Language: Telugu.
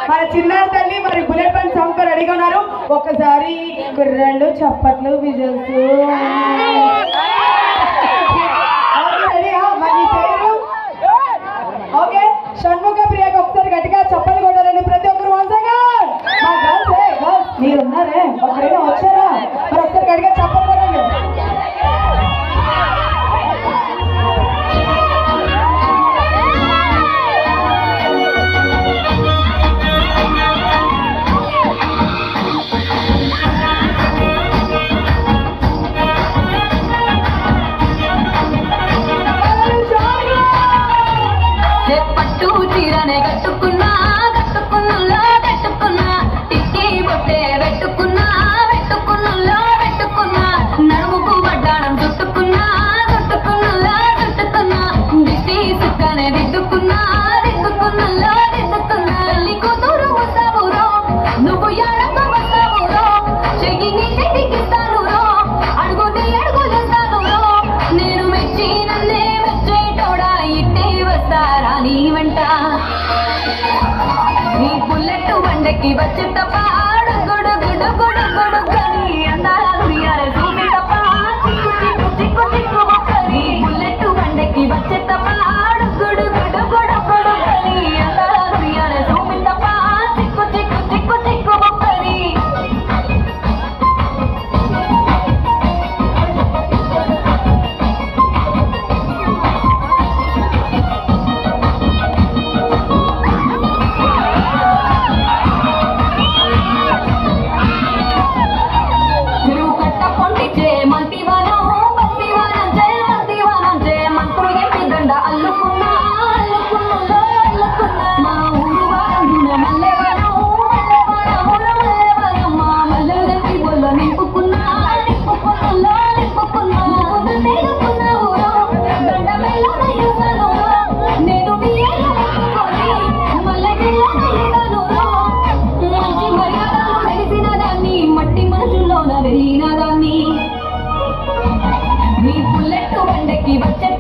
మన చిన్నారి తల్లి మరి బుల్లెట్ బండి సాంగ్ రెడీగా ఉన్నారు. ఒక్కసారి కుర్రాళ్ళు చప్పట్లు విజల్స్. మరి పేరు ఓకే షణ్ముఖ ప్రియకి ఒకసారి గట్టిగా చప్పట్లు కొట్టారండి ప్రతి ఒక్కరు. మీరు ఉన్నారే ఒకరైనా వచ్చారా? మరి ఒకసారి గట్టిగా చప్పట్లు కొట్టండి. పట్టు చీరనే కట్టుకున్నా కట్టుకున్నులో కట్టుకున్నా టిక్కి బొట్టే పెట్టుకున్నా పెట్టుకున్నులో పెట్టుకున్నా నడుముకు వడ్డాణం చుట్టుకున్నా చుట్టుకున్నులో చుట్టుకున్నా దిష్టి సుక్కనే దిద్దుకున్నా దిద్దుకున్నులో దిద్దుకున్నా తల్లి కూతురు వస్తావురో నువ్వు ఎడమ వస్తావురో చెయ్యి నీ చెట్టికిస్తాను రో అడుగు నీ అడుగులేస్తాను రో నేను మెచ్చి నన్నే మెచ్చేటోడా ఇట్టే వస్తారా నీ వెంట నీ బుల్లెట్ బండకి వచ్చే తప్ప గుడు గుడు గుడు గుడు గని అందాలు యారే చూపి తప్ప చిక్కు చిక్కు చిక్కు చిక్కు మొక్కని బుల్లెట్ బండకి వచ్చే తప్ప గుడు గుడు గుడు గుడు గని అందాలు యారే చూపి తప్ప చిక్కు చిక్కు చిక్కు చిక్కు మొక్కని నీ బుల్లెట్ బండకి వచ్చే